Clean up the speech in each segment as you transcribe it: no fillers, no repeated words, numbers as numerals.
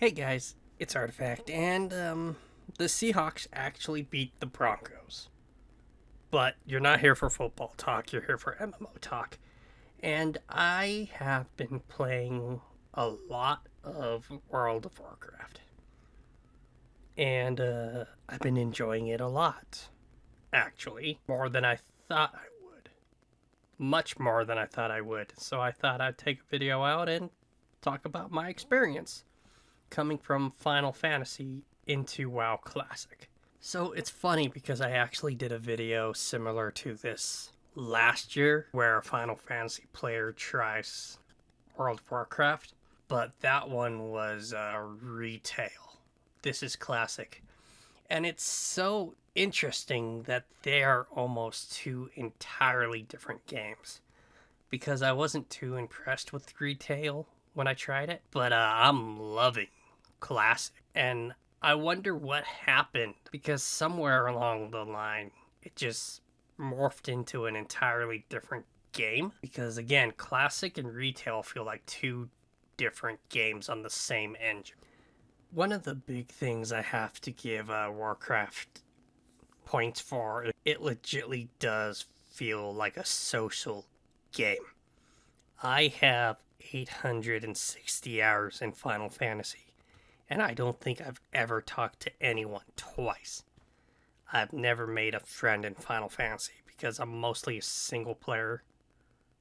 Hey guys, it's Artifact, and the Seahawks actually beat the Broncos. But you're not here for football talk, you're here for MMO talk. And I have been playing a lot of World of Warcraft. And I've been enjoying it a lot. Actually, more than I thought I would. Much more than I thought I would. So I thought I'd take a video out and talk about my experience coming from Final Fantasy into WoW Classic. So it's funny because I actually did a video similar to this last year where a Final Fantasy player tries World of Warcraft, but that one was retail. This is Classic. And it's so interesting that they're almost two entirely different games because I wasn't too impressed with retail when I tried it, but I'm loving Classic. And I wonder what happened because somewhere along the line it just morphed into an entirely different game. Because again, Classic and retail feel like two different games on the same engine. One of the big things I have to give Warcraft points for, it legitly does feel like a social game. I have 860 hours in Final Fantasy. And I don't think I've ever talked to anyone twice. I've never made a friend in Final Fantasy because I'm mostly a single player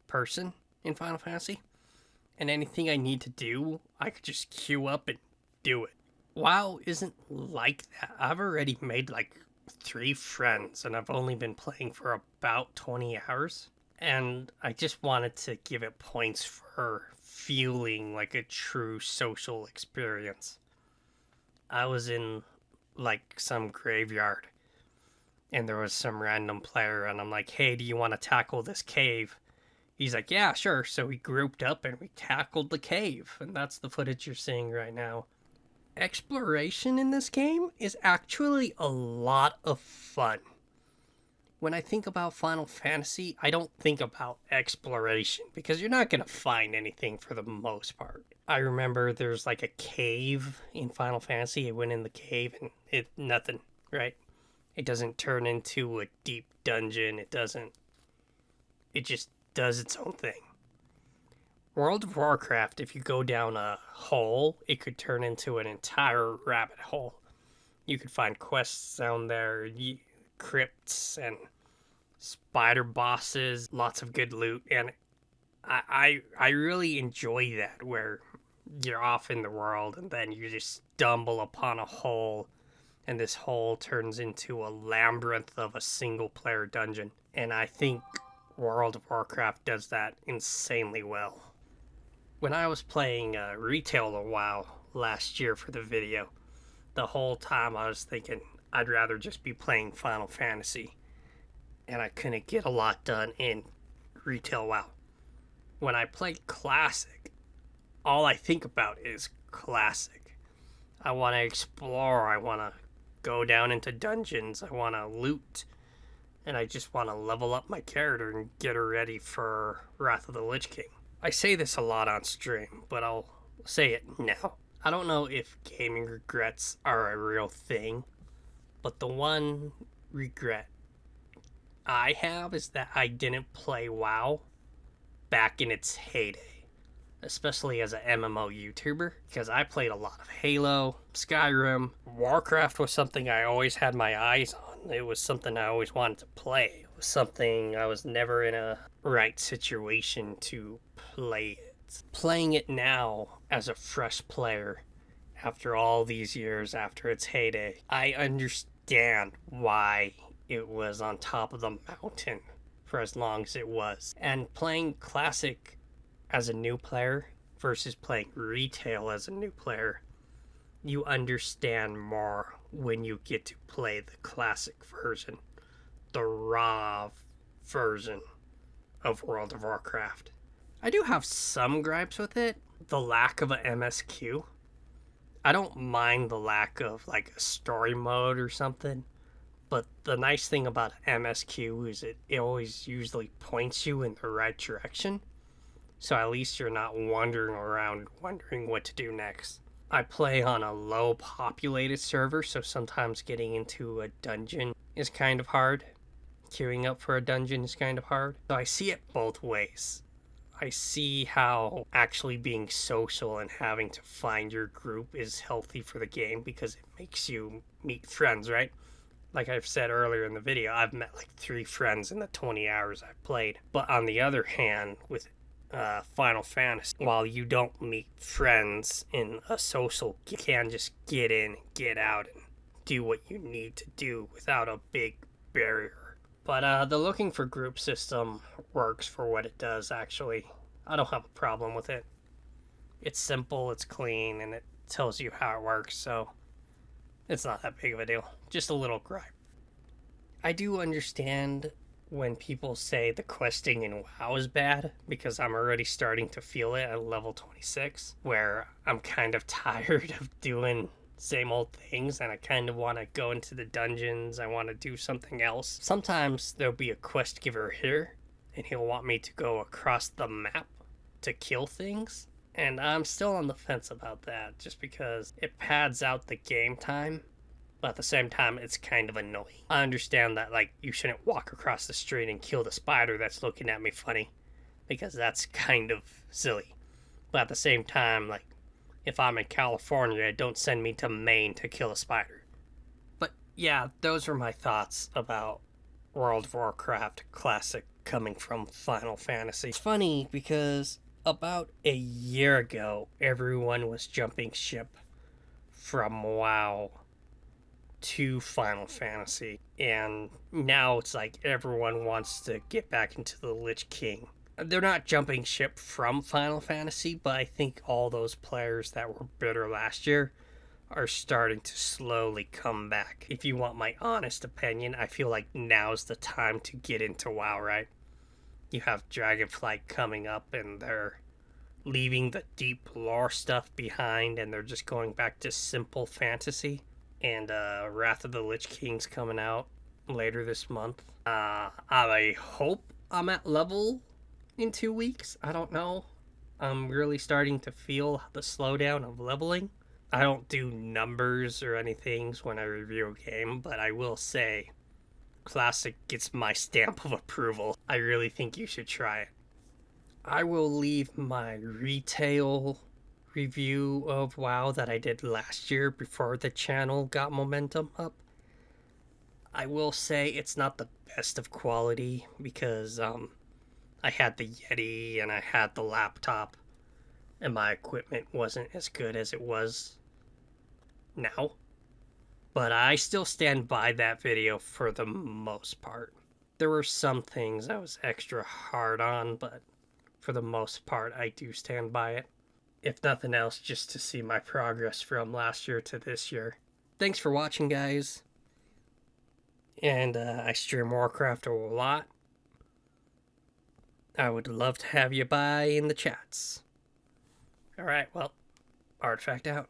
person in Final Fantasy. And anything I need to do, I could just queue up and do it. WoW isn't like that. I've already made like 3 friends and I've only been playing for about 20 hours. And I just wanted to give it points for feeling like a true social experience. I was in like some graveyard and there was some random player and I'm like, hey, do you want to tackle this cave? He's like, yeah, sure. So we grouped up and we tackled the cave, and that's the footage you're seeing right now. Exploration in this game is actually a lot of fun. When I think about Final Fantasy, I don't think about exploration because you're not going to find anything for the most part. I remember there's like a cave in Final Fantasy. I went in the cave and nothing, right? It doesn't turn into a deep dungeon. It just does its own thing. World of Warcraft, if you go down a hole, it could turn into an entire rabbit hole. You could find quests down there, crypts and spider bosses, lots of good loot, and I really enjoy that where you're off in the world and then you just stumble upon a hole and this hole turns into a labyrinth of a single player dungeon. And I think World of Warcraft does that insanely well. When I was playing retail a while last year for the video, the whole time I was thinking I'd rather just be playing Final Fantasy, and I couldn't get a lot done in retail WoW. When I play Classic, all I think about is Classic. I want to explore, I want to go down into dungeons, I want to loot, and I just want to level up my character and get her ready for Wrath of the Lich King. I say this a lot on stream, but I'll say it now. I don't know if gaming regrets are a real thing, but the one regret I have is that I didn't play WoW back in its heyday, especially as an MMO YouTuber, because I played a lot of Halo, Skyrim. Warcraft was something I always had my eyes on. It was something I always wanted to play. It was something I was never in a right situation to play it. Playing it now as a fresh player, after all these years, after its heyday, I understand why it was on top of the mountain for as long as it was. And playing Classic as a new player versus playing retail as a new player, you understand more when you get to play the Classic version, the raw version of World of Warcraft. I do have some gripes with it. The lack of a MSQ. I don't mind the lack of like a story mode or something, but the nice thing about MSQ is it always usually points you in the right direction. So at least you're not wandering around wondering what to do next. I play on a low populated server, so sometimes getting into a dungeon is kind of hard. Queuing up for a dungeon is kind of hard. So I see it both ways. I see how actually being social and having to find your group is healthy for the game because it makes you meet friends, right? Like I've said earlier in the video, I've met like 3 friends in the 20 hours I've played. But on the other hand, with Final Fantasy, while you don't meet friends in a social, you can just get in, get out, and do what you need to do without a big barrier. But the looking for group system works for what it does, actually. I don't have a problem with it. It's simple, it's clean, and it tells you how it works, so it's not that big of a deal. Just a little gripe. I do understand when people say the questing in WoW is bad, because I'm already starting to feel it at level 26, where I'm kind of tired of doing same old things and I kind of want to go into the dungeons. I want to do something else. Sometimes there'll be a quest giver here and he'll want me to go across the map to kill things, and I'm still on the fence about that just because it pads out the game time, but at the same time it's kind of annoying. I understand that like you shouldn't walk across the street and kill the spider that's looking at me funny, because that's kind of silly, but at the same time, like, if I'm in California, don't send me to Maine to kill a spider. But yeah, those are my thoughts about World of Warcraft Classic coming from Final Fantasy. It's funny because about a year ago, everyone was jumping ship from WoW to Final Fantasy. And now it's like everyone wants to get back into the Lich King. They're not jumping ship from Final Fantasy, but I think all those players that were bitter last year are starting to slowly come back. If you want my honest opinion, I feel like now's the time to get into WoW, right? You have Dragonflight coming up and they're leaving the deep lore stuff behind and they're just going back to simple fantasy. And Wrath of the Lich King's coming out later this month. I hope I'm at level in 2 weeks. I don't know. I'm really starting to feel the slowdown of leveling. I don't do numbers or anything when I review a game, but I will say Classic gets my stamp of approval. I really think you should try it. I will leave my retail review of WoW that I did last year before the channel got momentum up. I will say it's not the best of quality because I had the Yeti and I had the laptop and my equipment wasn't as good as it was now. But I still stand by that video for the most part. There were some things I was extra hard on, but for the most part I do stand by it. If nothing else, just to see my progress from last year to this year. Thanks for watching, guys. And I stream Warcraft a lot. I would love to have you by in the chats. Alright, well, Artifact out.